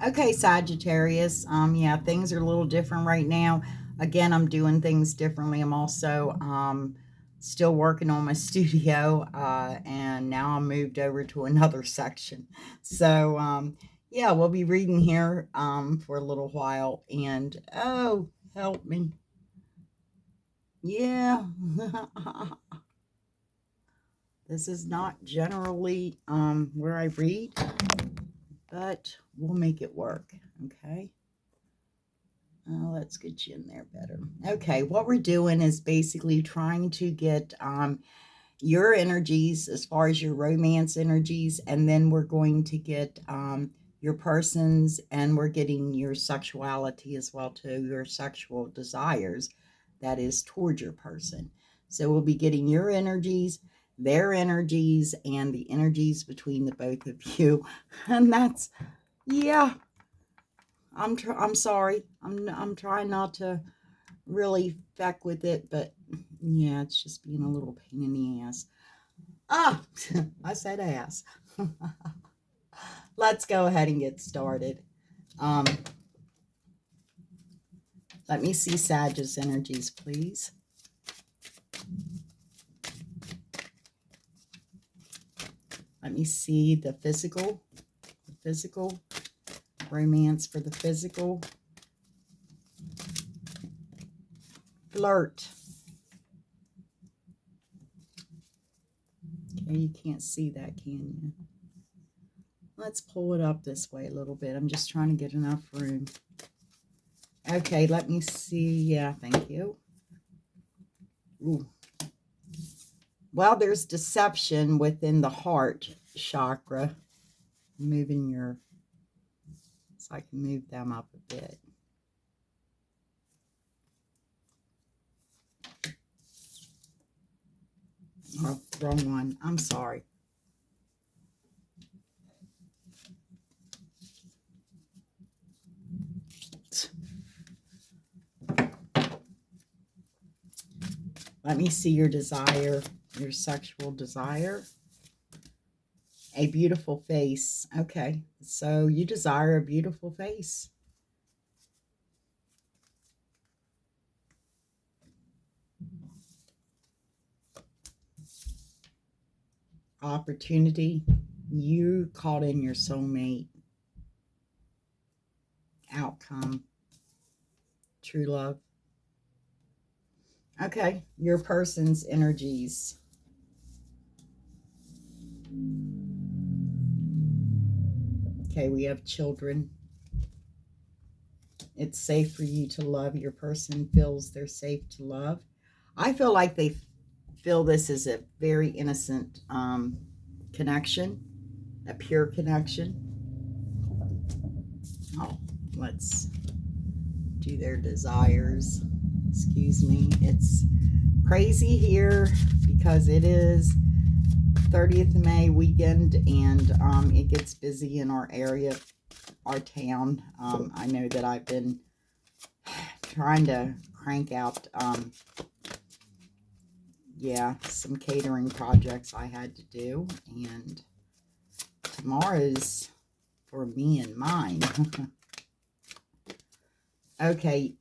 Okay, Sagittarius. Yeah, things are a little different right now. Again, I'm doing things differently. I'm also still working on my studio, and now I'm moved over to another section. So, yeah, we'll be reading here for a little while. And oh, help me. Yeah. This is not generally where I read, but we'll make it work. Okay. Let's get you in there better. Okay, what we're doing is basically trying to get your energies as far as your romance energies, and then we're going to get your persons, and we're getting your sexuality as well too, your sexual desires, that is toward your person. So we'll be getting your energies, their energies, and the energies between the both of you. And that's, yeah, I'm sorry. I'm trying not to really feck with it, but yeah, it's just being a little pain in the ass. Ah, I said ass. Let's go ahead and get started. Um, Let me see Sagittarius energies, please. Let me see the physical romance for the physical. Flirt. Okay, you can't see that, can you? Let's pull it up this way a little bit. I'm just trying to get enough room. Okay, let me see. Yeah, thank you. Ooh. Well, there's deception within the heart chakra. Moving your, so I can move them up a bit. Oh, wrong one. I'm sorry. Let me see your desire, your sexual desire. A beautiful face. Okay, so you desire a beautiful face. Opportunity. You called in your soulmate. Outcome. True love. Okay, your person's energies. Okay, we have children. It's safe for you to love. Your person feels they're safe to love. I feel like they feel this is a very innocent connection, a pure connection. Oh, let's do their desires. Excuse me. It's crazy here because it is 30th of May weekend, and it gets busy in our area, our town. I know that I've been trying to crank out yeah, some catering projects I had to do, and tomorrow's for me and mine. Okay,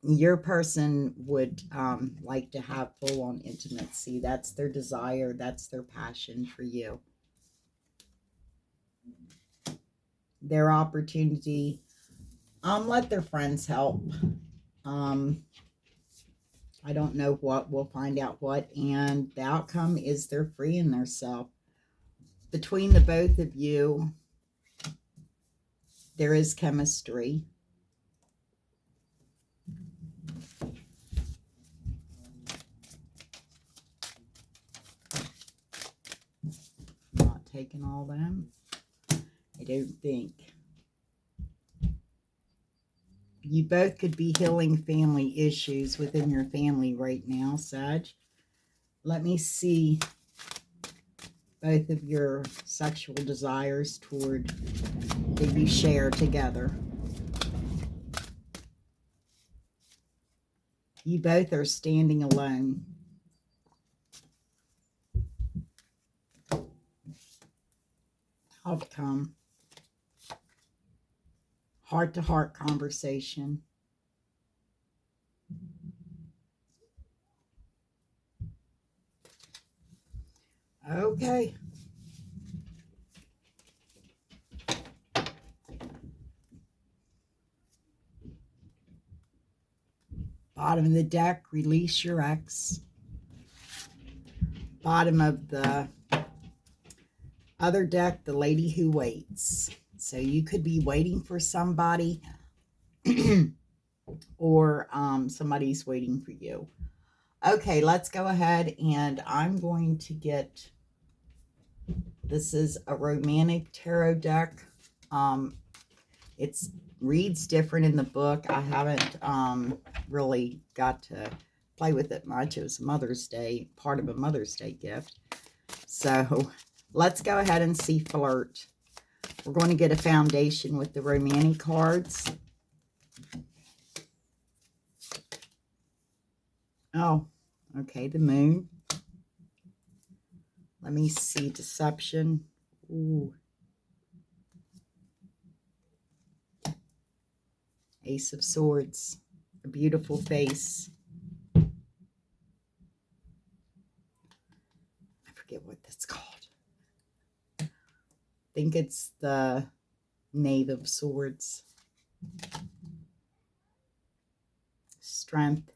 your person would like to have full-on intimacy. That's their desire. That's their passion for you. Their opportunity. Let their friends help. I don't know what. We'll find out what. And the outcome is they're freeing themselves. Between the both of you, there is chemistry. Not taking all them. I don't think. You both could be healing family issues within your family right now, Sag. Let me see both of your sexual desires toward that you share together. You both are standing alone. Outcome. Heart-to-heart conversation. Okay. Bottom of the deck, release your ex. Bottom of the other deck, the lady who waits. So you could be waiting for somebody or somebody's waiting for you. Okay, let's go ahead and I'm going to get, this is a romantic tarot deck. It's reads different in the book. I haven't really got to play with it much. It was Mother's Day, part of a Mother's Day gift. So let's go ahead and see flirt. We're going to get a foundation with the romantic cards. Oh, okay, the moon. Let me see, deception. Ooh. Ace of Swords, a beautiful face. I forget what that's called. I think it's the Knave of Swords. Strength.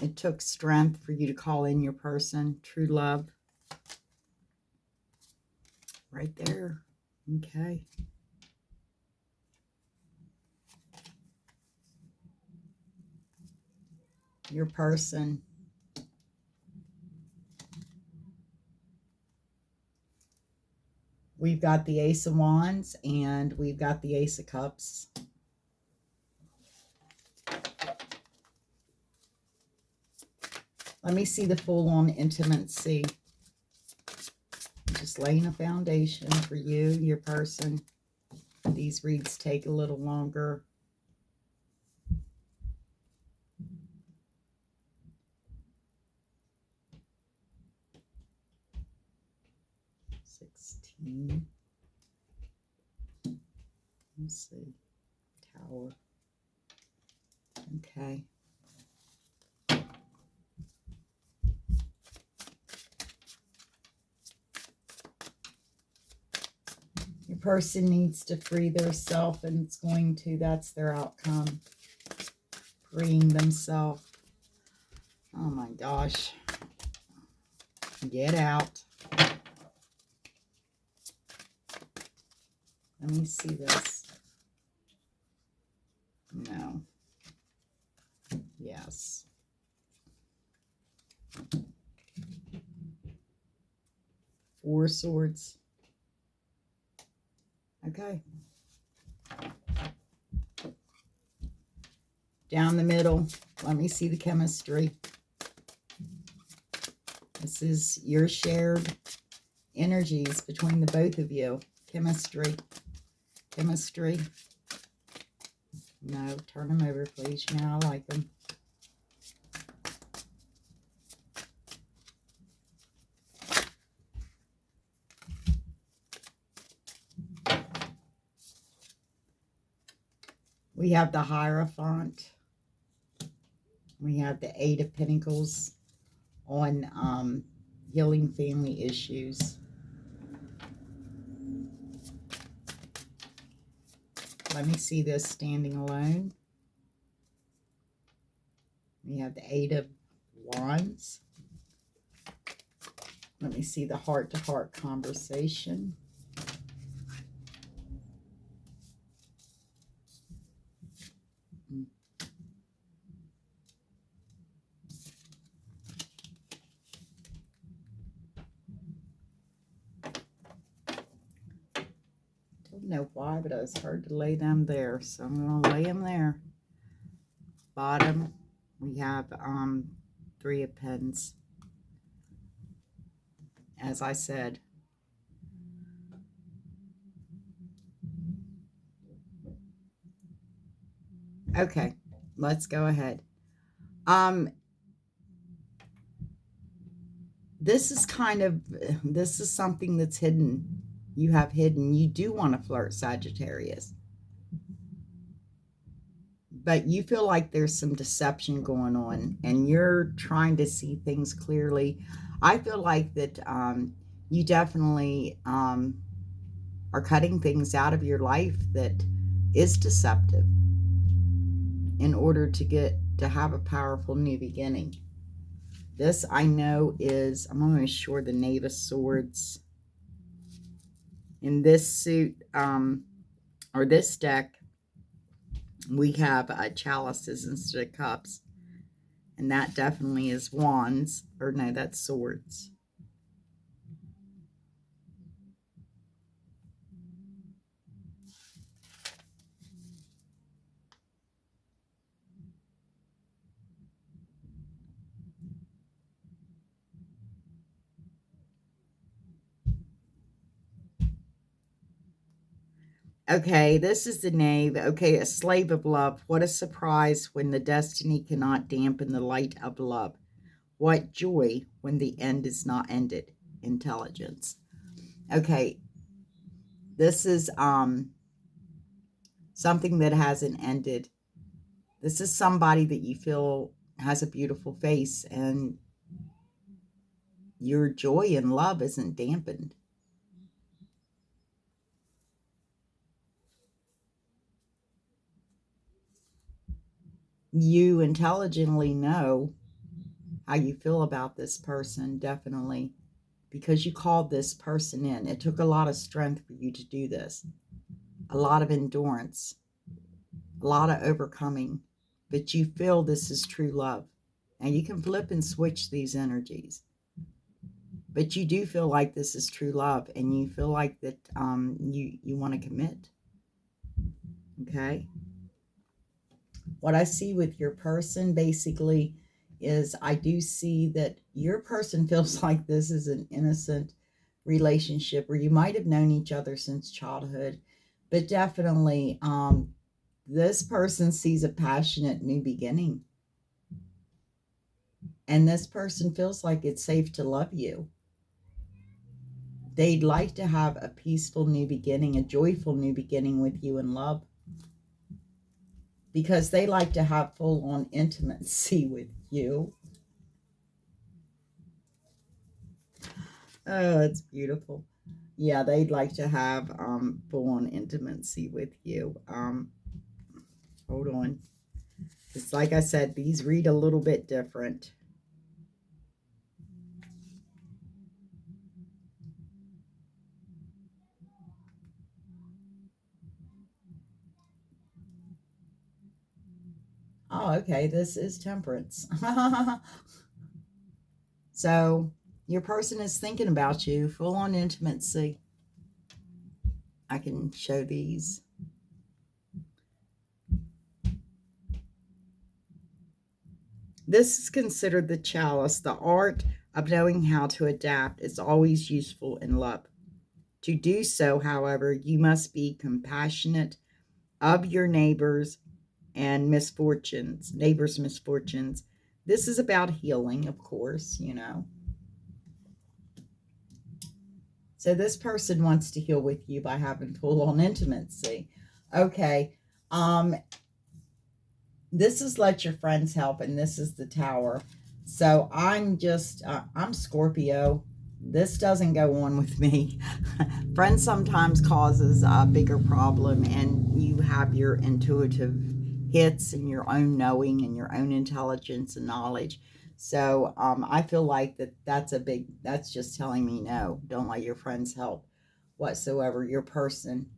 It took strength for you to call in your person. True love. Right there. Okay. Your person. We've got the Ace of Wands and we've got the Ace of Cups. Let me see the full-on intimacy. Just laying a foundation for you, your person. These reads take a little longer. Let's see. Tower. Okay. Your person needs to free themselves, and it's going to. That's their outcome. Freeing themselves. Oh my gosh. Get out. Let me see this. No. Yes. Four Swords. Okay. Down the middle. Let me see the chemistry. This is your shared energies between the both of you. Chemistry. Chemistry. No, turn them over, please. You know I like them. We have the Hierophant. We have the Eight of Pentacles on healing family issues. Let me see this standing alone. We have the Eight of Wands. Let me see the heart-to-heart conversation. Don't know why, but I was hard to lay them there, so I'm going to lay them there. Bottom, we have Three of Pens. As I said, okay, let's go ahead. This is this is something that's hidden. You have hidden. You do want to flirt, Sagittarius. but you feel like there's some deception going on and you're trying to see things clearly. I feel like that you definitely are cutting things out of your life that is deceptive in order to get to have a powerful new beginning. This I know is, I'm almost sure, the Knave of Swords. In this suit, or this deck, we have chalices instead of cups. And that definitely is wands. Or no, that's swords. Okay, this is the knave. Okay, a slave of love. What a surprise when the destiny cannot dampen the light of love. What joy when the end is not ended. Intelligence. Okay, this is something that hasn't ended. This is somebody that you feel has a beautiful face and your joy and love isn't dampened. You intelligently know how you feel about this person, definitely, because you called this person in. It took a lot of strength for you to do this, a lot of endurance, a lot of overcoming, but you feel this is true love. And you can flip and switch these energies, but you do feel like this is true love, and you feel like that you want to commit. Okay. What I see with your person basically is I do see that your person feels like this is an innocent relationship where you might have known each other since childhood, but definitely this person sees a passionate new beginning, and this person feels like it's safe to love you. They'd like to have a peaceful new beginning, a joyful new beginning with you in love, because they like to have full-on intimacy with you. Oh, it's beautiful. Yeah, they'd like to have full-on intimacy with you. Hold on. It's like I said, these read a little bit different. Oh, okay, this is temperance. So your person is thinking about you, full-on intimacy. I can show these. This is considered the chalice. The art of knowing how to adapt is always useful in love. To do so, however, you must be compassionate of your neighbors and neighbors' misfortunes. This is about healing, of course, you know. So this person wants to heal with you by having full-on intimacy. Okay. This is let your friends help, and this is the Tower. So I'm Scorpio. This doesn't go on with me. Friends sometimes causes a bigger problem, and you have your intuitive hits and your own knowing and your own intelligence and knowledge. So I feel like that's just telling me no, don't let your friends help whatsoever. Your person,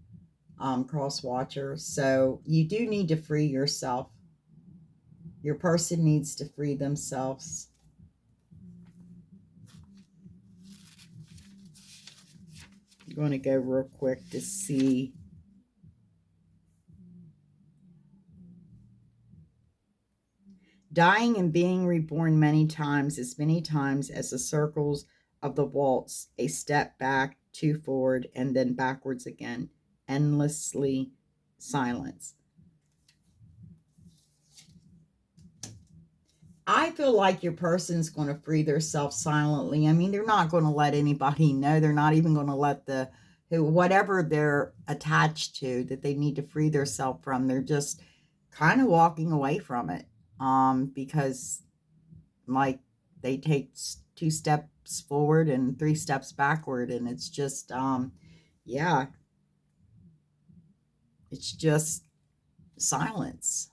cross watcher. So you do need to free yourself. Your person needs to free themselves. I'm going to go real quick to see. Dying and being reborn many times, as many times as the circles of the waltz, a step back, two forward, and then backwards again, endlessly silence. I feel like your person's going to free themselves silently. I mean, they're not going to let anybody know. They're not even going to let whatever they're attached to that they need to free themselves from. They're just kind of walking away from it, because like they take 2 steps forward and 3 steps backward, and it's just yeah, it's just silence.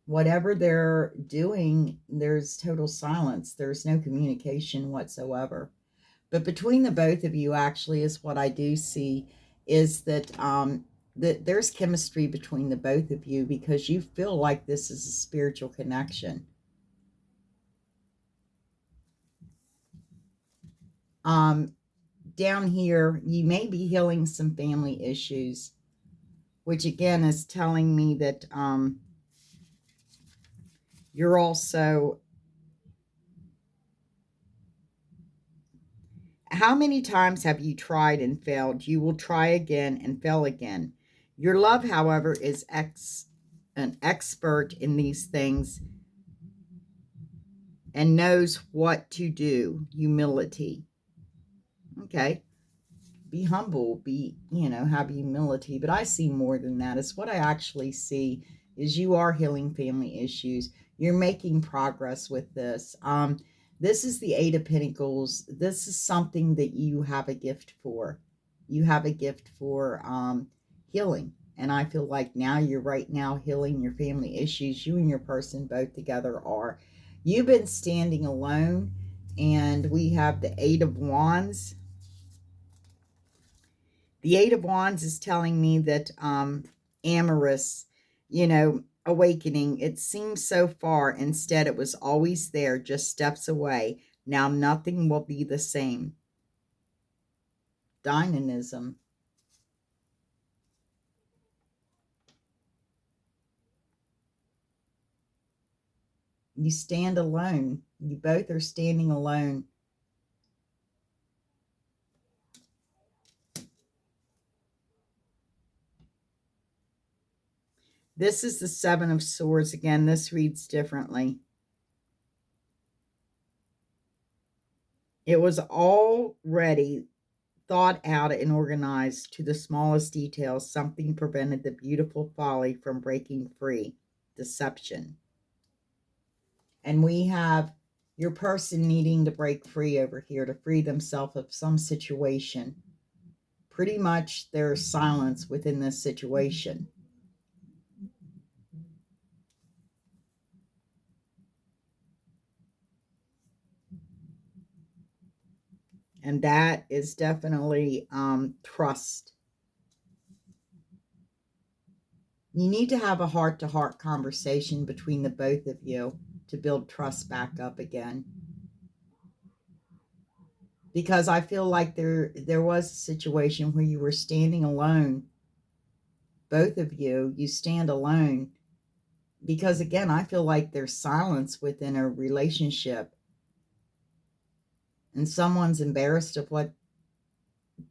Whatever they're doing, there's total silence. There's no communication whatsoever. But between the both of you, actually, is what I do see, is that there's chemistry between the both of you, because you feel like this is a spiritual connection. Down here, you may be healing some family issues, which again is telling me that you're also. How many times have you tried and failed? You will try again and fail again. Your love, however, is an expert in these things and knows what to do. Humility. Okay. Be humble, have humility. But I see more than that. It's what I actually see is you are healing family issues. You're making progress with this. This is the Eight of Pentacles. This is something that you have a gift for. You have a gift for healing. And I feel like now you're right now healing your family issues. You and your person both together are. You've been standing alone. And we have the Eight of Wands. The Eight of Wands is telling me that amorous, awakening. It seems so far. Instead, it was always there, just steps away. Now nothing will be the same. Dynamism. You stand alone. You both are standing alone. This is the Seven of Swords. Again, this reads differently. It was already thought out and organized to the smallest details. Something prevented the beautiful folly from breaking free. Deception. And we have your person needing to break free over here, to free themselves of some situation. Pretty much there's silence within this situation. And that is definitely trust. You need to have a heart-to-heart conversation between the both of you to build trust back up again. Because I feel like there was a situation where you were standing alone. Both of you stand alone. Because again, I feel like there's silence within a relationship. And someone's embarrassed of what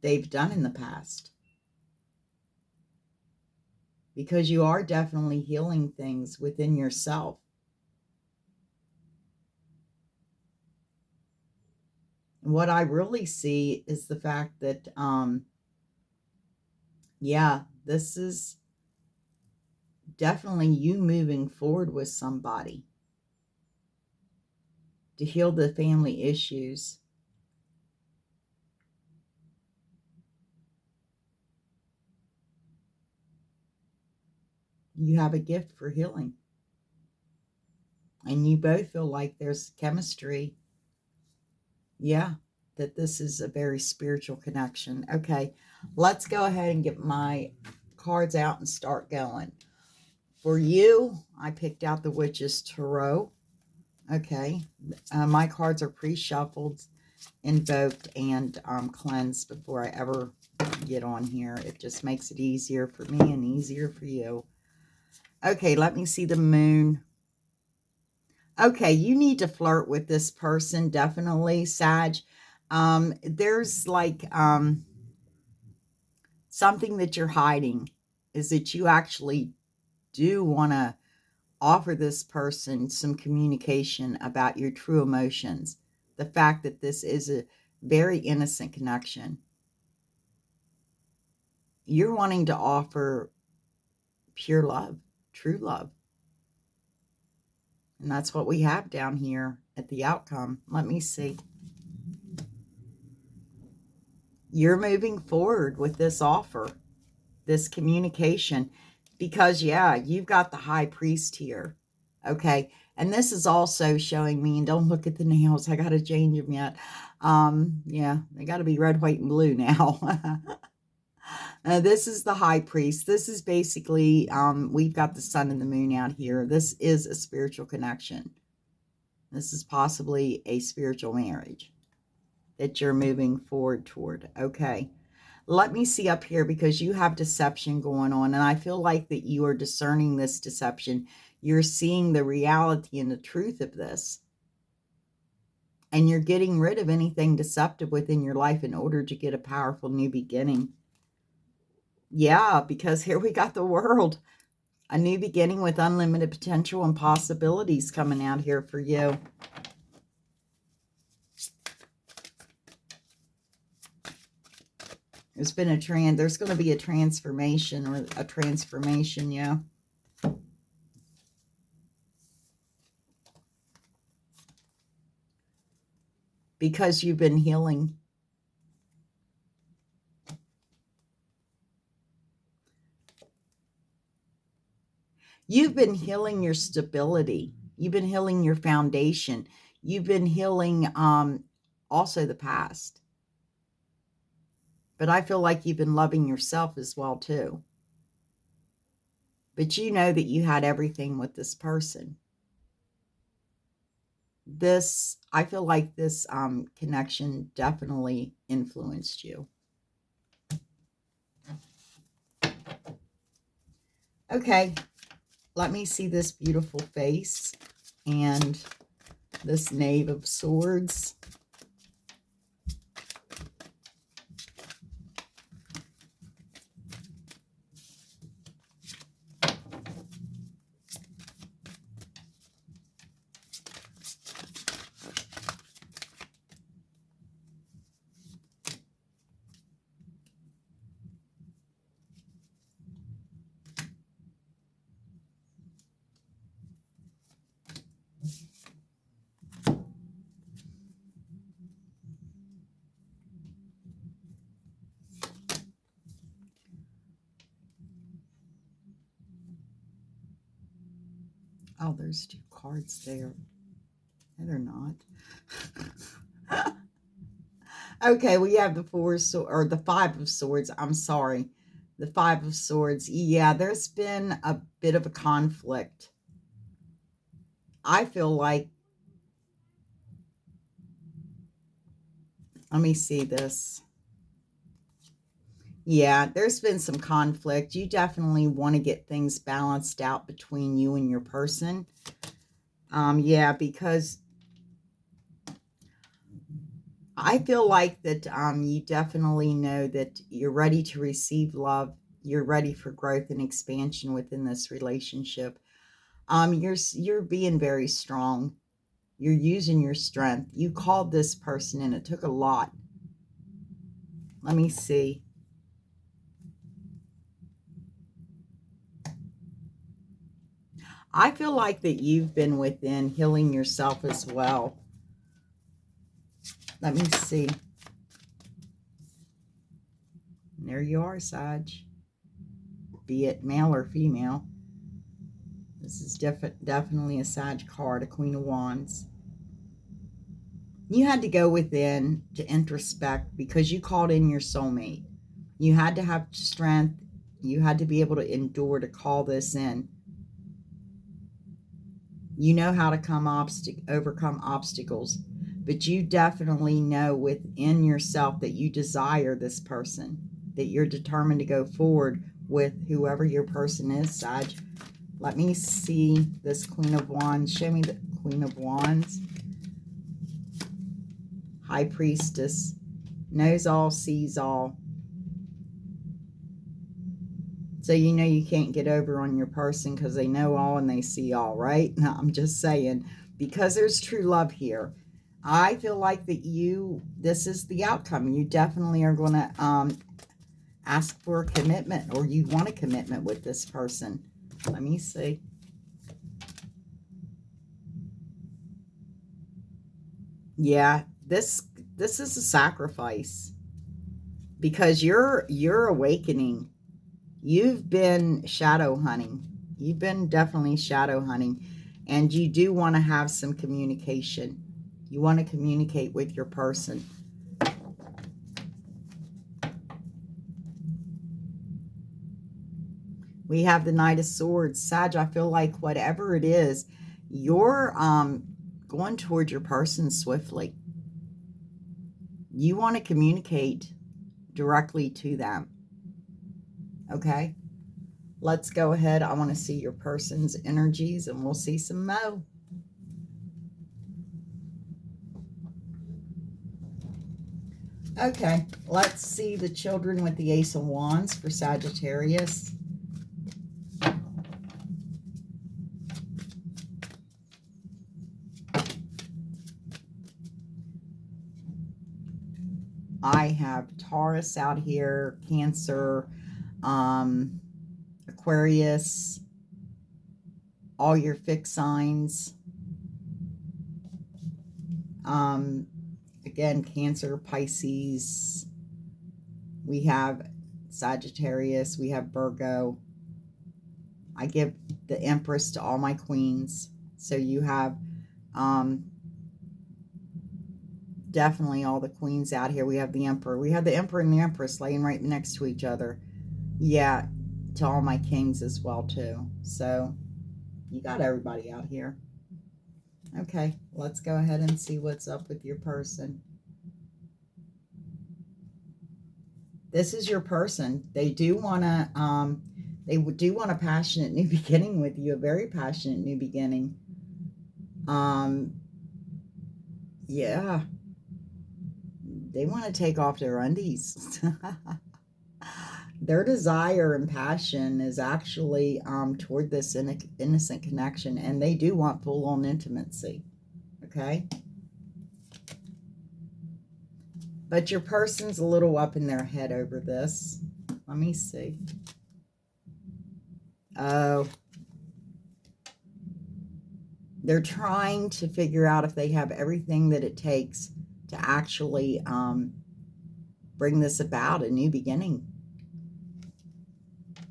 they've done in the past. Because you are definitely healing things within yourself. And what I really see is the fact that, this is definitely you moving forward with somebody to heal the family issues. You have a gift for healing. And you both feel like there's chemistry. Yeah, that this is a very spiritual connection. Okay, let's go ahead and get my cards out and start going. For you, I picked out the Witch's Tarot. Okay, my cards are pre-shuffled, invoked, and cleansed before I ever get on here. It just makes it easier for me and easier for you. Okay, let me see the Moon. Okay, you need to flirt with this person, definitely, Sag. There's like something that you're hiding, is that you actually do want to offer this person some communication about your true emotions. The fact that this is a very innocent connection. You're wanting to offer pure love, true love. And that's what we have down here at the outcome. Let me see. You're moving forward with this offer, this communication, because, yeah, you've got the high priest here. Okay. And this is also showing me, and don't look at the nails, I got to change them yet. Yeah, they got to be red, white, and blue now. This is the high priest. This is basically, we've got the sun and the moon out here. This is a spiritual connection. This is possibly a spiritual marriage that you're moving forward toward. Okay. Let me see up here, because you have deception going on, and I feel like that you are discerning this deception. You're seeing the reality and the truth of this, and you're getting rid of anything deceptive within your life in order to get a powerful new beginning. Yeah, because here we got the world. A new beginning with unlimited potential and possibilities coming out here for you. There's going to be a transformation, or a transformation, yeah. Because you've been healing. You've been healing your stability. You've been healing your foundation. You've been healing also the past. But I feel like you've been loving yourself as well, too. But you know that you had everything with this person. I feel like this connection definitely influenced you. Okay, let me see this beautiful face and this Knave of Swords. Oh, there's 2 cards there. No, they're not. Okay, we have the 4 or the 5 of Swords. I'm sorry. The 5 of Swords. Yeah, there's been a bit of a conflict. I feel like, let me see this. Yeah, there's been some conflict. You definitely want to get things balanced out between you and your person. Yeah, because I feel like that you definitely know that you're ready to receive love. You're ready for growth and expansion within this relationship. You're being very strong. You're using your strength. You called this person in. It took a lot. Let me see. I feel like that you've been within healing yourself as well. Let me see. And there you are, Sag. Be it male or female. This is definitely a Sag card, a Queen of Wands. You had to go within to introspect because you called in your soulmate. You had to have strength. You had to be able to endure to call this in. You know how to overcome obstacles, but you definitely know within yourself that you desire this person, that you're determined to go forward with whoever your person is, Sag. Let me see this Queen of Wands. Show me the Queen of Wands. High Priestess. Knows all, sees all. So you know you can't get over on your person because they know all and they see all, right? No, I'm just saying, because there's true love here. I feel like that this is the outcome. You definitely are going to ask for a commitment, or you want a commitment with this person. Let me see. Yeah, this is a sacrifice, because you're awakening. You've been shadow hunting. You've been definitely shadow hunting, and you do want to have some communication. You want to communicate with your person. We have the Knight of Swords. Sag, I feel like whatever it is, you're going toward your person swiftly. You want to communicate directly to them. Okay? Let's go ahead. I want to see your person's energies, and we'll see some mo. Okay, let's see the children with the Ace of Wands for Sagittarius. I have Taurus out here, Cancer, Aquarius, all your fixed signs. Again, Cancer, Pisces. We have Sagittarius. We have Virgo. I give the Empress to all my queens. So you have definitely all the queens out here. We have the Emperor. We have the Emperor and the Empress laying right next to each other. Yeah, to all my kings as well, too. So you got everybody out here. Okay, let's go ahead and see what's up with your person. This is your person. They do want to a passionate new beginning with you, a very passionate new beginning. Yeah. They want to take off their undies. Their desire and passion is actually toward this innocent connection, and they do want full-on intimacy. Okay? But your person's a little up in their head over this. Let me see. Oh. They're trying to figure out if they have everything that it takes to actually bring this about, a new beginning.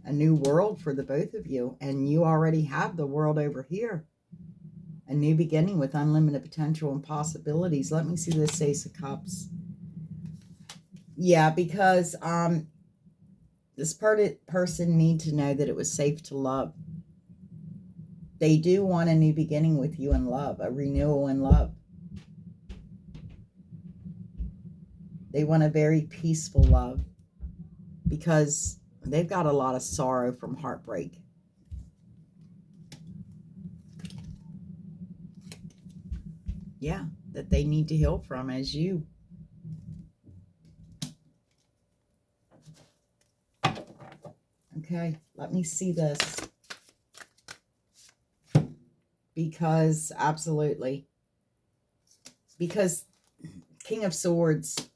A new world for the both of you. And you already have the world over here. A new beginning with unlimited potential and possibilities. Let me see this Ace of Cups. Yeah, because this person needs to know that it was safe to love. They do want a new beginning with you in love, a renewal in love. They want a very peaceful love, because they've got a lot of sorrow from heartbreak. Yeah, that they need to heal from, as you. Okay, let me see this. Because, absolutely. Because King of Swords,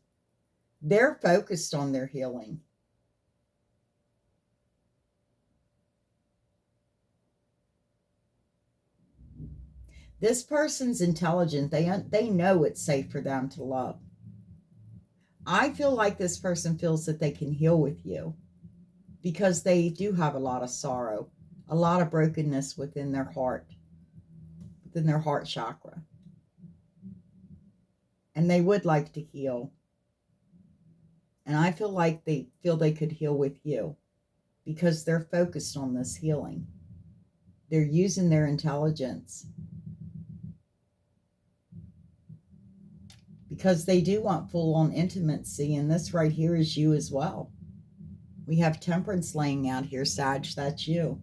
they're focused on their healing. This person's intelligent. They know it's safe for them to love. I feel like this person feels that they can heal with you, because they do have a lot of sorrow, a lot of brokenness within their heart, within their heart chakra. And they would like to heal. And I feel like they feel they could heal with you, because they're focused on this healing. They're using their intelligence, because they do want full-on intimacy, and this right here is you as well. We have Temperance laying out here, Sag, that's you.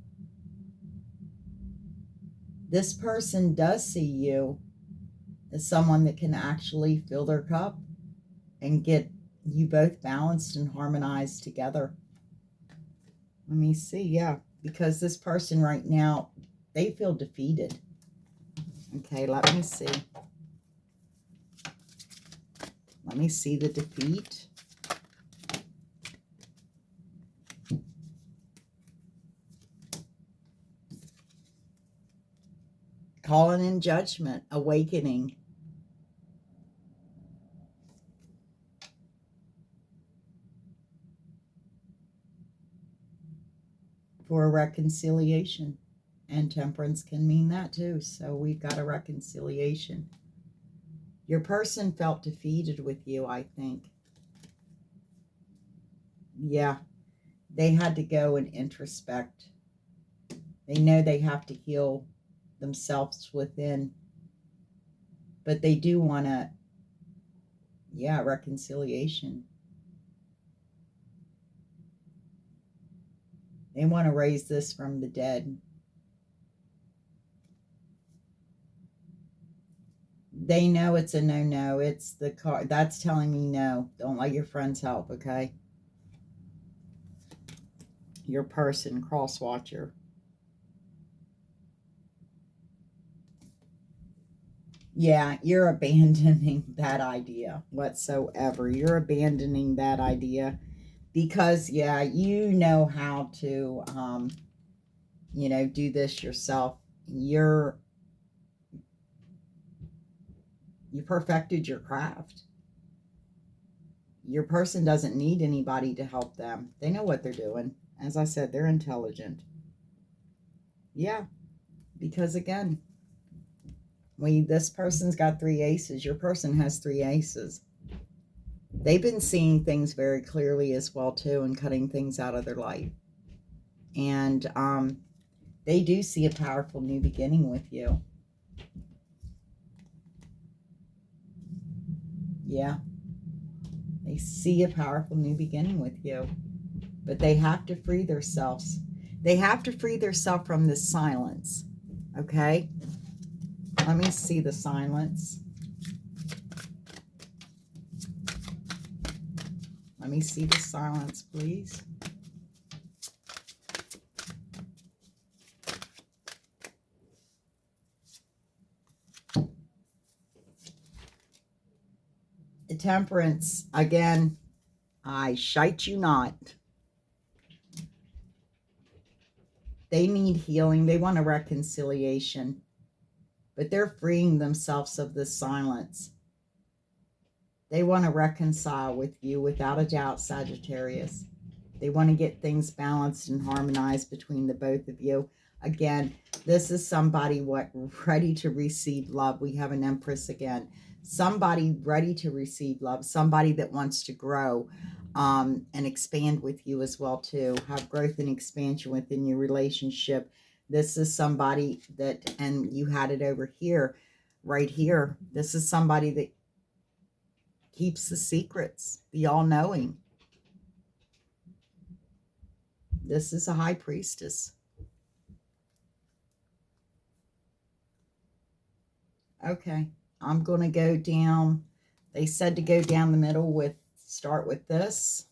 This person does see you as someone that can actually fill their cup and get you both balanced and harmonized together. Let me see, yeah, because this person right now, they feel defeated. Okay, let me see. Let me see the defeat. calling in judgment, awakening. For a reconciliation. And temperance can mean that too. So we've got a reconciliation. Your person felt defeated with you, I think. Yeah, they had to go and introspect. They know they have to heal themselves within. But they do want to, yeah, reconciliation. They want to raise this from the dead. They know it's a no-no. It's the card. That's telling me no. Don't let your friends help, okay? Your person, cross watcher. Yeah, you're abandoning that idea whatsoever. You're abandoning that idea because, yeah, you know how to, do this yourself. You perfected your craft. Your person doesn't need anybody to help them. They know what they're doing. As I said, they're intelligent. Yeah, because again, this person's got 3 aces. Your person has 3 aces. They've been seeing things very clearly as well too, and cutting things out of their life. And they do see a powerful new beginning with you. Yeah, they see a powerful new beginning with you, but they have to free themselves. They have to free themselves from this silence. Okay, let me see the silence. Let me see the silence, please. The Temperance, again, I shite you not. They need healing. They want a reconciliation, but they're freeing themselves of this silence. They want to reconcile with you without a doubt, Sagittarius. They want to get things balanced and harmonized between the both of you. Again, this is somebody ready to receive love. We have an Empress again. Somebody ready to receive love. Somebody that wants to grow and expand with you as well too. Have growth and expansion within your relationship. This is somebody that, and you had it over here, right here. This is somebody that keeps the secrets, the all-knowing. This is a high priestess. Okay, I'm going to go down. They said to go down the middle with, start with this.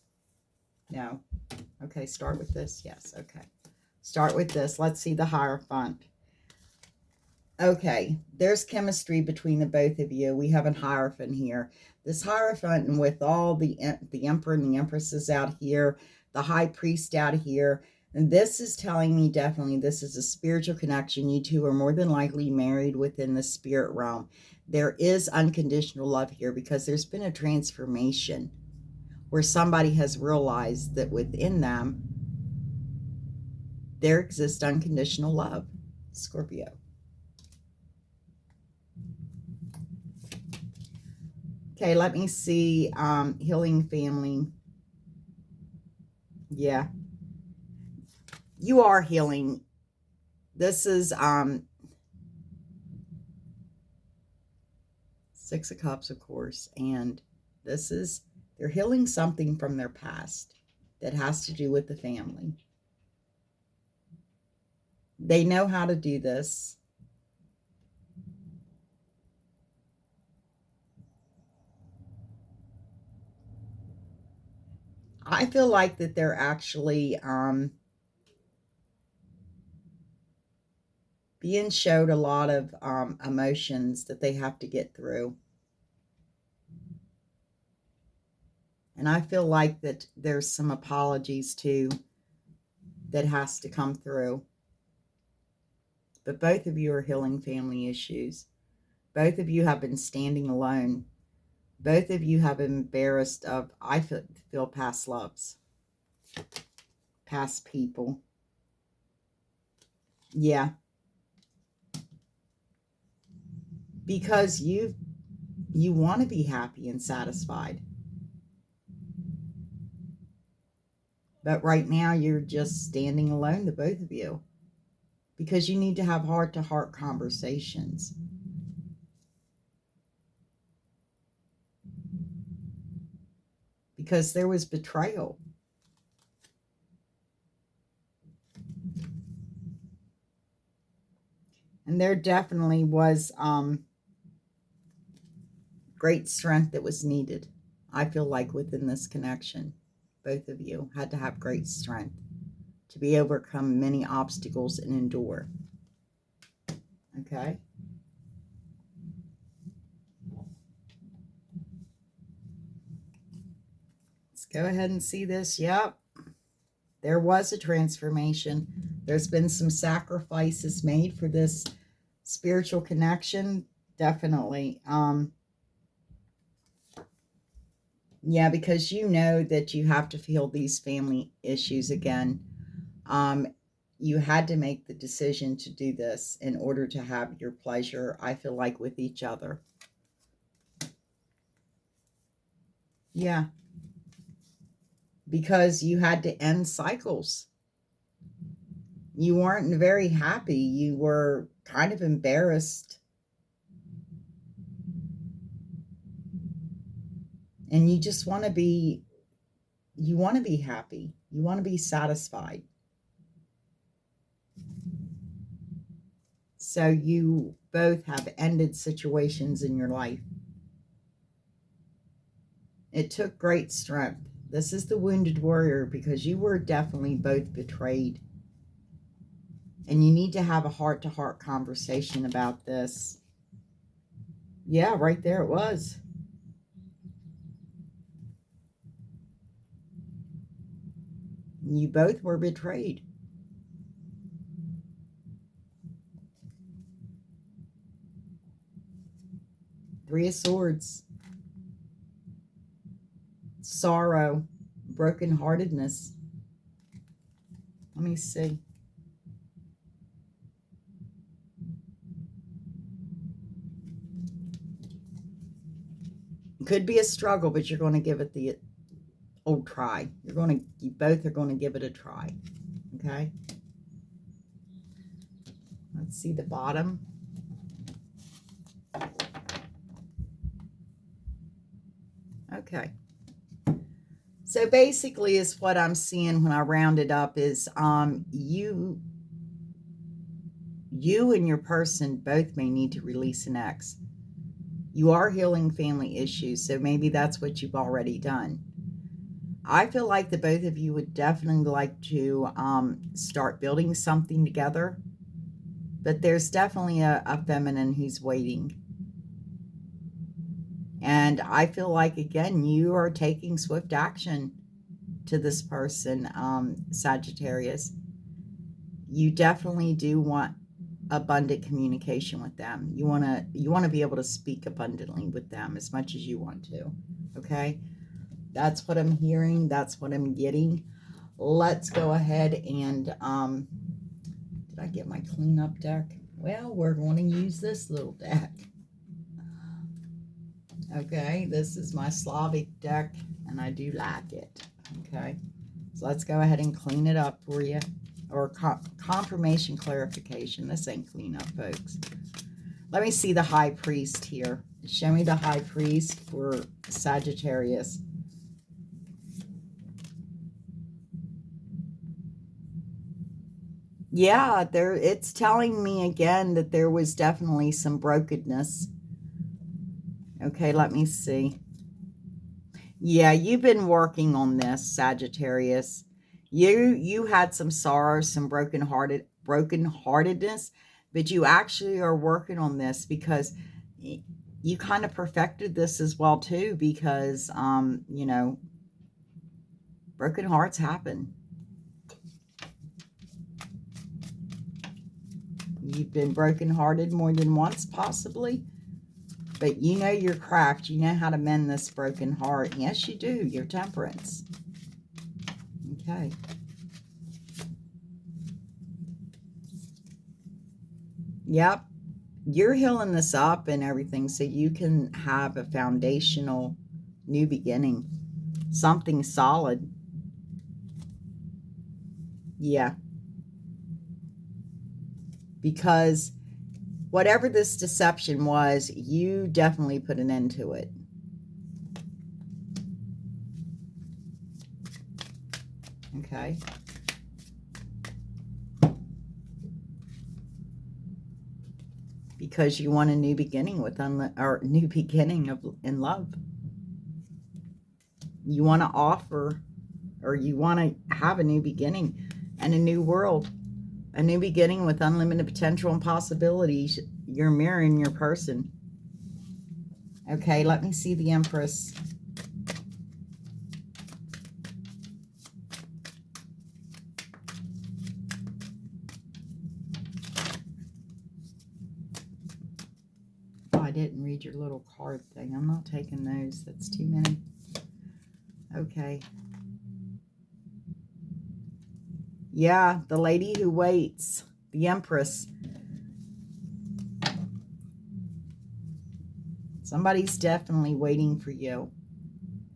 No. Okay, start with this. Yes, okay. Start with this. Let's see the Hierophant. Okay, there's chemistry between the both of you. We have a Hierophant here. This Hierophant, and with all the Emperor and the Empresses out here, the High Priest out here, and this is telling me definitely this is a spiritual connection. You two are more than likely married within the spirit realm. There is unconditional love here because there's been a transformation where somebody has realized that within them, there exists unconditional love. Scorpio. Okay, let me see. Healing family. Yeah. You are healing. This is 6 of Cups, of course. And this is, they're healing something from their past that has to do with the family. They know how to do this. I feel like that they're actually being showed a lot of emotions that they have to get through. And I feel like that there's some apologies too that has to come through. but both of you are healing family issues. Both of you have been standing alone. Both of you have been embarrassed of, I feel past loves, past people. Yeah. Because you want to be happy and satisfied. But right now you're just standing alone, the both of you. Because you need to have heart-to-heart conversations. Because there was betrayal. And there definitely was great strength that was needed. I feel like within this connection, both of you had to have great strength to be overcome many obstacles and endure. Okay? Let's go ahead and see this. Yep. There was a transformation. There's been some sacrifices made for this spiritual connection. Definitely. Yeah, because you know that you have to heal these family issues again. You had to make the decision to do this in order to have your pleasure, I feel like, with each other. Yeah. Because you had to end cycles. You weren't very happy. You were kind of embarrassed. And you just want to be, you want to be happy. You want to be satisfied. So you both have ended situations in your life. It took great strength. This is the wounded warrior because you were definitely both betrayed. And you need to have a heart-to-heart conversation about this. Yeah, right there it was. You both were betrayed. Three of Swords. Sorrow. Brokenheartedness. Let me see. Could be a struggle, but you're going to give it the old try. You both are going to give it a try. Okay? Let's see the bottom. Okay. So basically is what I'm seeing when I round it up is you and your person both may need to release an ex. You are healing family issues, so maybe that's what you've already done. I feel like the both of you would definitely like to start building something together, but there's definitely a feminine who's waiting. And I feel like, again, you are taking swift action to this person, Sagittarius. You definitely do want abundant communication with them. You want to be able to speak abundantly with them as much as you want to. Okay? That's what I'm hearing. That's what I'm getting. Let's go ahead and did I get my cleanup deck? Well, we're going to use this little deck. Okay, this is my Slavic deck, and I do like it. Okay, so let's go ahead and clean it up for you. Or confirmation clarification. This ain't clean up, folks. Let me see the High Priest here. Show me the High Priest for Sagittarius. Yeah, it's telling me again that there was definitely some brokenness. Okay, let me see. Yeah, you've been working on this, Sagittarius. You had some sorrow, some brokenheartedness, but you actually are working on this because you kind of perfected this as well too, because you know, broken hearts happen. You've been brokenhearted more than once, possibly. But you know your craft. You know how to mend this broken heart. Yes, you do. Your temperance. Okay. Yep. You're healing this up and everything so you can have a foundational new beginning. Something solid. Yeah. Because whatever this deception was, you definitely put an end to it. Okay. Because you want a new beginning with new beginning in love. You want to offer, or you want to have a new beginning and a new world, a new beginning with unlimited potential and possibilities. You're mirroring your person. Okay, let me see the Empress. Oh, I didn't read your little card thing. I'm not taking those. That's too many. Okay. Yeah, the lady who waits. The Empress. Somebody's definitely waiting for you.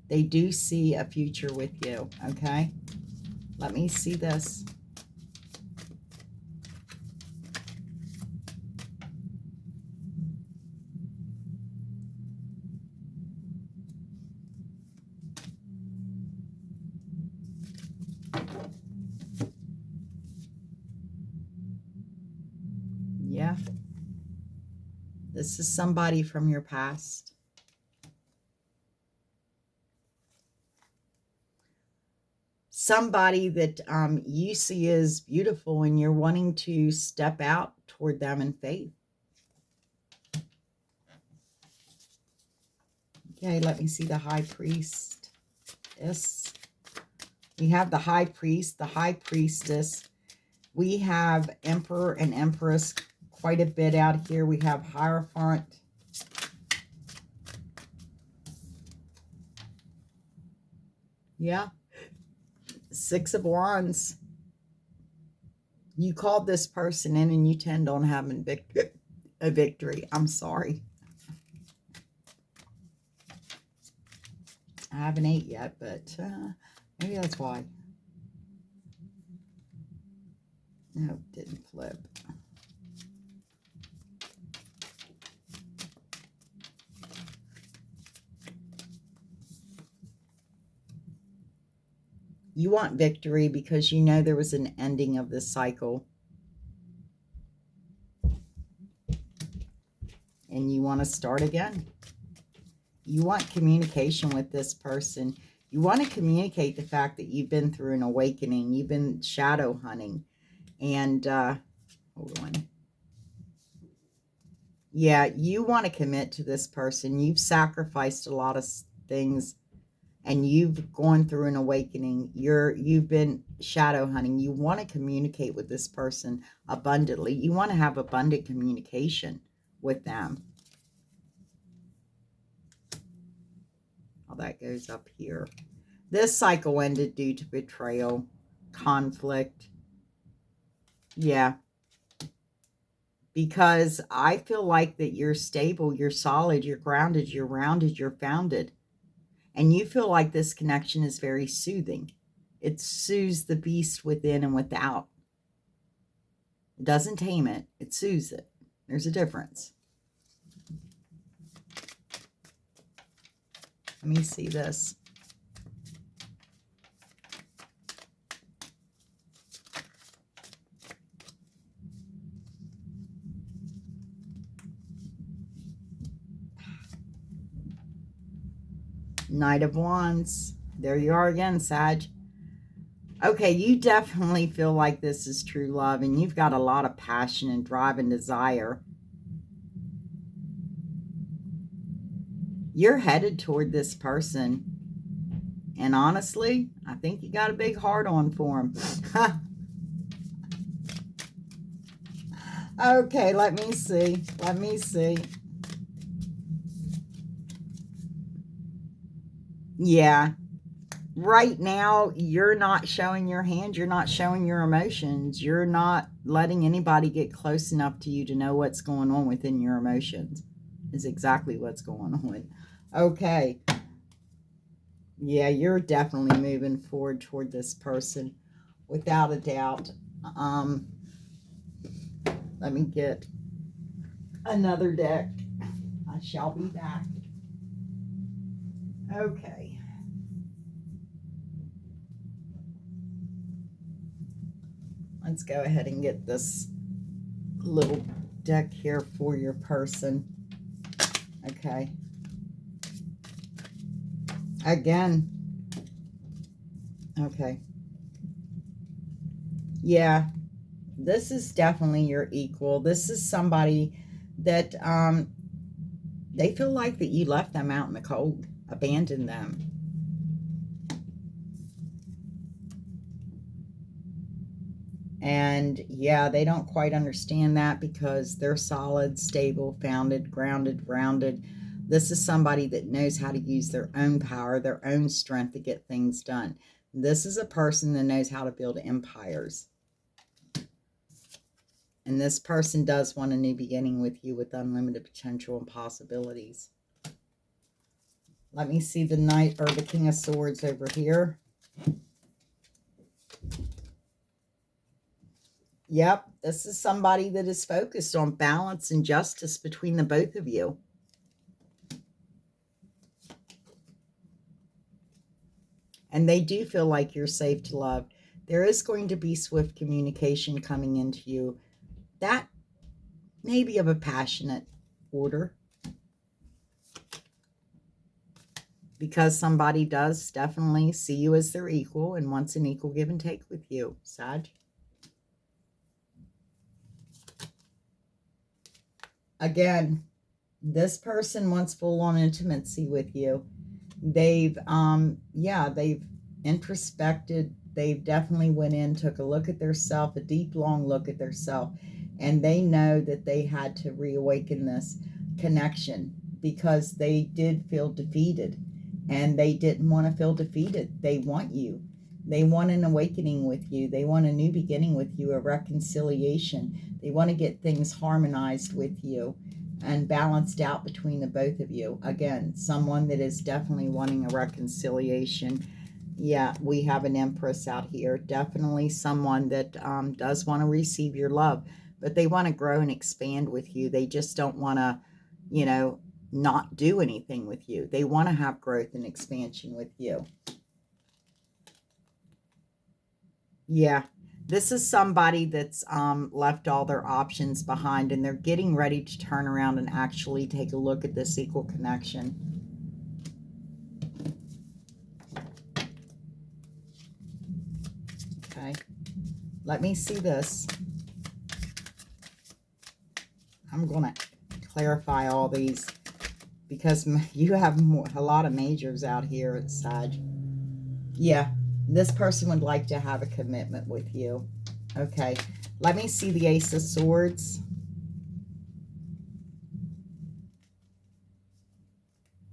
They do see a future with you, okay? Let me see this. Yeah. This is somebody from your past. Somebody that you see as beautiful and you're wanting to step out toward them in faith. Okay, let me see the High Priest. Yes. We have the High Priest, the High Priestess. We have Emperor and Empress quite a bit out here. We have Hierophant. Yeah. Six of Wands. You called this person in and you tend on having a victory. I'm sorry. I haven't ate yet, but maybe that's why. No, didn't flip. You want victory because you know there was an ending of this cycle. And you want to start again. You want communication with this person. You want to communicate the fact that you've been through an awakening. You've been shadow hunting. And, hold on. Yeah, you want to commit to this person. You've sacrificed a lot of things. And you've gone through an awakening. You've been shadow hunting. You want to communicate with this person abundantly. You want to have abundant communication with them. Oh, that goes up here. This cycle ended due to betrayal, conflict. Yeah. Because I feel like that you're stable, you're solid, you're grounded, you're rounded, you're founded. And you feel like this connection is very soothing. It soothes the beast within and without. It doesn't tame it. It soothes it. There's a difference. Let me see this. Knight of Wands. There you are again, Sag. Okay, you definitely feel like this is true love, and you've got a lot of passion and drive and desire. You're headed toward this person. And honestly, I think you got a big heart on for him. Okay, let me see. Let me see. Yeah. Right now, you're not showing your hand. You're not showing your emotions. You're not letting anybody get close enough to you to know what's going on within your emotions. Is exactly what's going on. Okay. Yeah, you're definitely moving forward toward this person, without a doubt. Um, Let me get another deck. I shall be back. Okay. Let's go ahead and get this little deck here for your person. Okay. Again. Okay. Yeah. This is definitely your equal. This is somebody that they feel like that you left them out in the cold, abandoned them. And yeah, they don't quite understand that because they're solid, stable, founded, grounded, rounded. This is somebody that knows how to use their own power, their own strength to get things done. This is a person that knows how to build empires. And this person does want a new beginning with you with unlimited potential and possibilities. Let me see the Knight or the King of Swords over here. Yep, this is somebody that is focused on balance and justice between the both of you. And they do feel like you're safe to love. There is going to be swift communication coming into you. That may be of a passionate order, because somebody does definitely see you as their equal and wants an equal give and take with you, Sag. Again, this person wants full-on intimacy with you. They've they've introspected. They've definitely went in, took a look at their self, a deep long look at their self, and they know that they had to reawaken this connection because they did feel defeated, and they didn't want to feel defeated. They want you. They want an awakening with you. They want a new beginning with you, a reconciliation. They want to get things harmonized with you and balanced out between the both of you. Again, someone that is definitely wanting a reconciliation. Yeah, we have an Empress out here. Definitely someone that does want to receive your love, but they want to grow and expand with you. They just don't want to, not do anything with you. They want to have growth and expansion with you. Yeah. This is somebody that's left all their options behind, and they're getting ready to turn around and actually take a look at this equal connection. Okay. Let me see this. I'm going to clarify all these because you have a lot of majors out here at Sag. Yeah. This person would like to have a commitment with you. Okay. Let me see the Ace of Swords.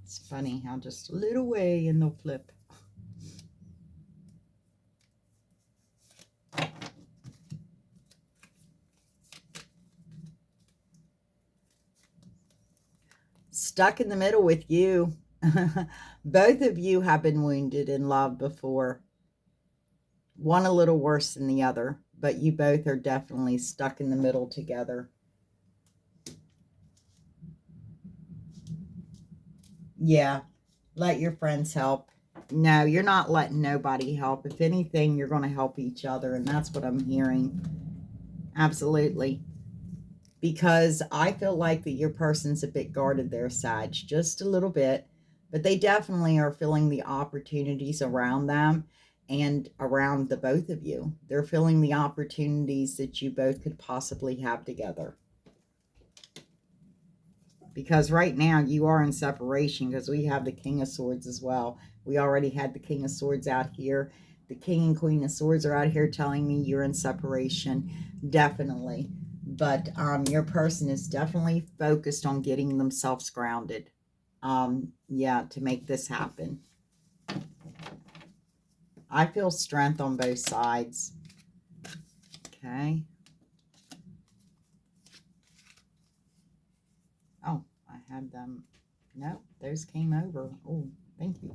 It's funny how just a little way and they'll flip. Stuck in the middle with you. Both of you have been wounded in love before. One a little worse than the other, but you both are definitely stuck in the middle together. Yeah, let your friends help. No, you're not letting nobody help. If anything, you're going to help each other, and that's what I'm hearing. Absolutely. Because I feel like that your person's a bit guarded there, Sag, just a little bit, but they definitely are feeling the opportunities around them and around the both of you. They're feeling the opportunities that you both could possibly have together. Because right now you are in separation, because we have the King of Swords as well. We already had the King of Swords out here. The King and Queen of Swords are out here telling me you're in separation. Definitely. But your person is definitely focused on getting themselves grounded. Yeah, to make this happen. I feel strength on both sides. Okay. Oh, I had them. No, those came over. Oh, thank you.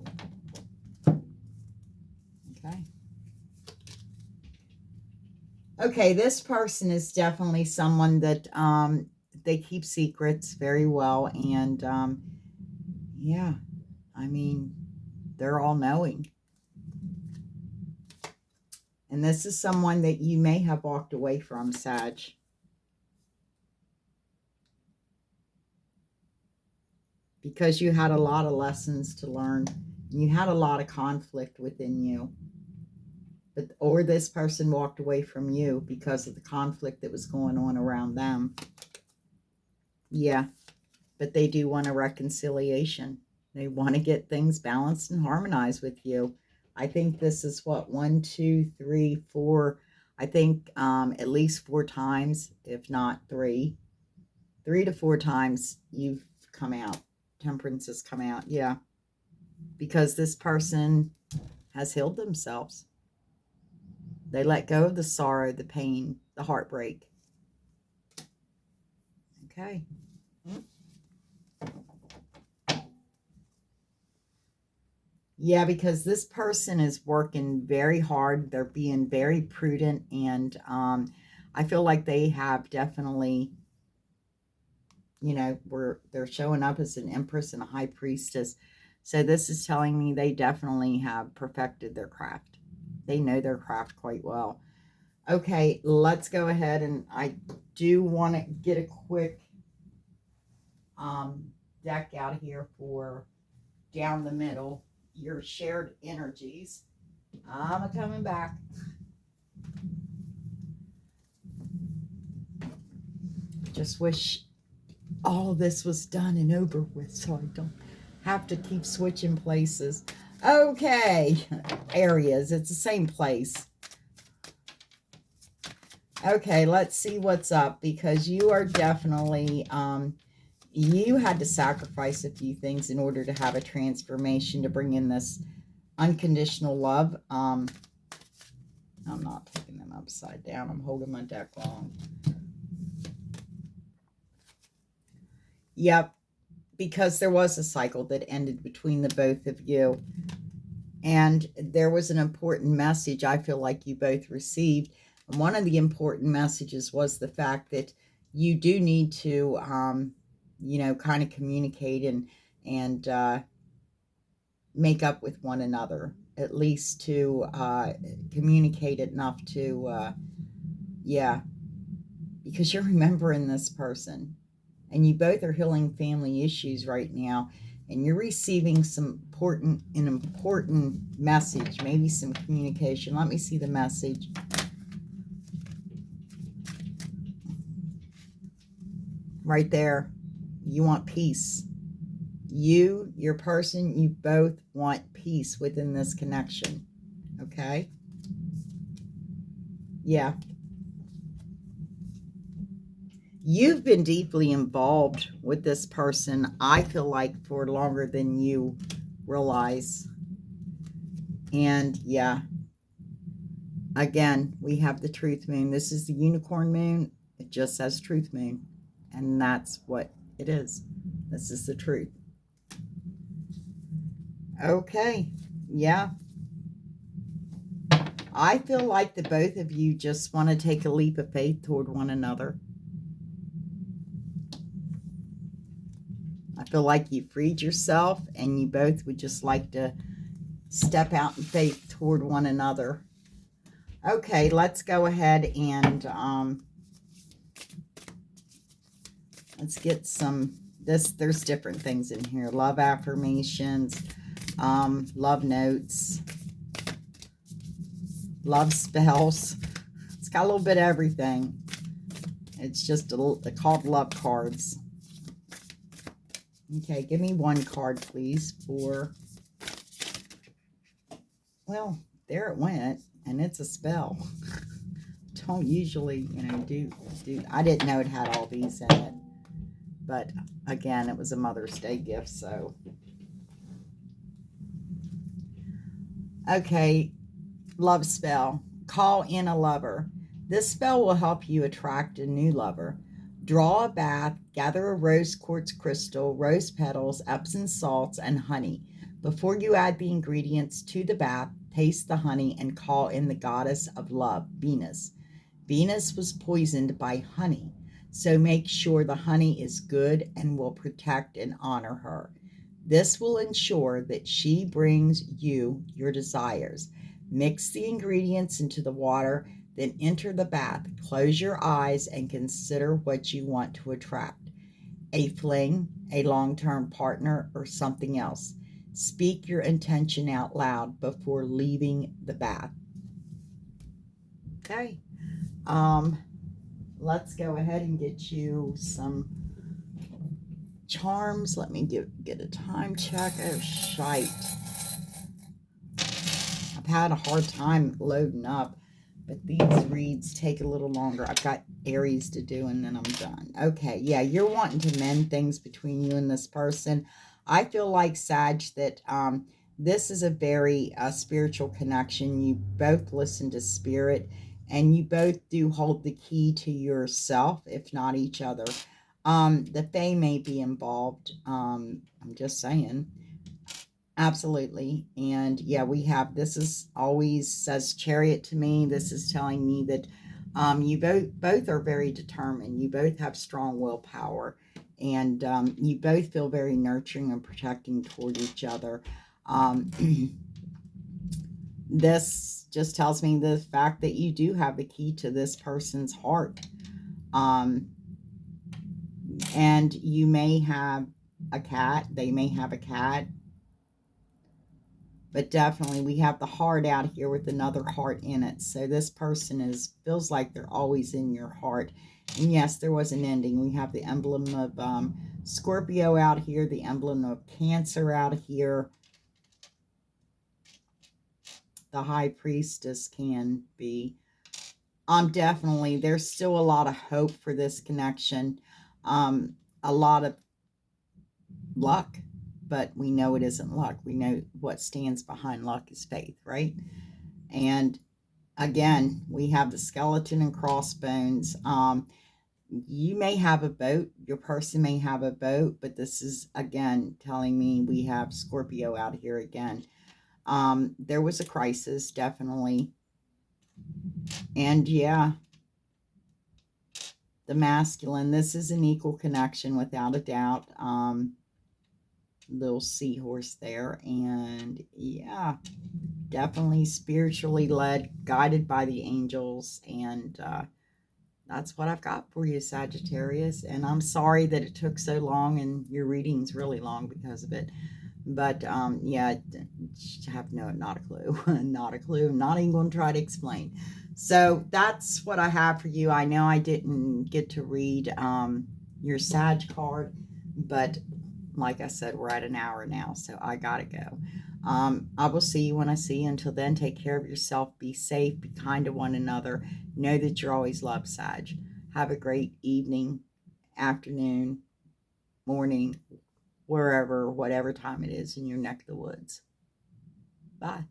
Okay. Okay, this person is definitely someone that they keep secrets very well. And yeah, I mean, they're all knowing. And this is someone that you may have walked away from, Sag. Because you had a lot of lessons to learn. You had a lot of conflict within you. But, or this person walked away from you because of the conflict that was going on around them. Yeah, but they do want a reconciliation. They want to get things balanced and harmonized with you. I think this is what, 1, 2, 3, 4. I think at least 4 times, if not 3. 3 to 4 times you've come out. Temperance has come out. Yeah. Because this person has healed themselves. They let go of the sorrow, the pain, the heartbreak. Okay. Yeah, because this person is working very hard. They're being very prudent. And I feel like they have definitely, you know, they're showing up as an empress and a high priestess. So this is telling me they definitely have perfected their craft. They know their craft quite well. Okay, let's go ahead, and I do want to get a quick deck out of here for down the middle, your shared energies. I'm coming back. Just wish all this was done and over with so I don't have to keep switching places. Okay, areas, it's the same place. Okay, let's see what's up, because you are definitely, you had to sacrifice a few things in order to have a transformation to bring in this unconditional love. I'm not taking them upside down. I'm holding my deck wrong. Yep, because there was a cycle that ended between the both of you. And there was an important message I feel like you both received. And one of the important messages was the fact that you do need to, you know, kind of communicate and make up with one another, at least to communicate enough to, yeah, because you're remembering this person. And you both are healing family issues right now. And you're receiving some important message, maybe some communication. Let me see the message. Right there. You want peace. You, your person, you both want peace within this connection. Okay? Yeah. You've been deeply involved with this person, I feel like, for longer than you realize. And yeah, again, we have the truth moon. This is the unicorn moon. It just says truth moon. And that's what it is. This is the truth. Okay. Yeah. I feel like the both of you just want to take a leap of faith toward one another. I feel like you freed yourself and you both would just like to step out in faith toward one another. Okay, let's go ahead and let's get some, there's different things in here. Love affirmations, love notes, love spells. It's got a little bit of everything. It's just they're called love cards. Okay, give me one card, please, for, well, there it went, and it's a spell. don't usually, do. I didn't know it had all these in it. But again, it was a Mother's Day gift, so. Okay, love spell. Call in a lover. This spell will help you attract a new lover. Draw a bath, gather a rose quartz crystal, rose petals, Epsom salts, and honey. Before you add the ingredients to the bath, taste the honey and call in the goddess of love, Venus. Venus was poisoned by honey, so make sure the honey is good and will protect and honor her. This will ensure that she brings you your desires. Mix the ingredients into the water, then enter the bath. Close your eyes and consider what you want to attract: a fling, a long term partner, or something else. Speak your intention out loud before leaving the bath. Okay. Let's go ahead and get you some charms. Let me get a time check. Oh, shite. I've had a hard time loading up, but these reads take a little longer. I've got Aries to do, and then I'm done. Okay, yeah, you're wanting to mend things between you and this person. I feel like, Sag, that this is a very spiritual connection. You both listen to spirit, and you both do hold the key to yourself, if not each other. The Fae may be involved. I'm just saying. Absolutely. And yeah, we have, this is always says Chariot to me. This is telling me that you both are very determined. You both have strong willpower, and you both feel very nurturing and protecting toward each other. Um, this just tells me the fact that you do have the key to this person's heart. And you may have a cat. They may have a cat. But definitely we have the heart out here with another heart in it. So this person feels like they're always in your heart. And yes, there was an ending. We have the emblem of Scorpio out here, the emblem of Cancer out here. The High Priestess can be. Definitely, there's still a lot of hope for this connection. A lot of luck. But we know it isn't luck. We know what stands behind luck is faith, right? And again, we have the skeleton and crossbones. You may have a boat. Your person may have a boat, but this is, again, telling me we have Scorpio out here again. There was a crisis, definitely. And yeah, the masculine. This is an equal connection without a doubt. Little seahorse there, and yeah, definitely spiritually led, guided by the angels, and that's what I've got for you, Sagittarius. And I'm sorry that it took so long, and your reading's really long because of it. But yeah, I have not a clue. Not a clue. I'm not even going to try to explain. So that's what I have for you. I know I didn't get to read your Sag card, but like I said, we're at an hour now, so I gotta go. I will see you when I see you. Until then, take care of yourself. Be safe. Be kind to one another. Know that you're always loved, Sag. Have a great evening, afternoon, morning, wherever, whatever time it is in your neck of the woods. Bye.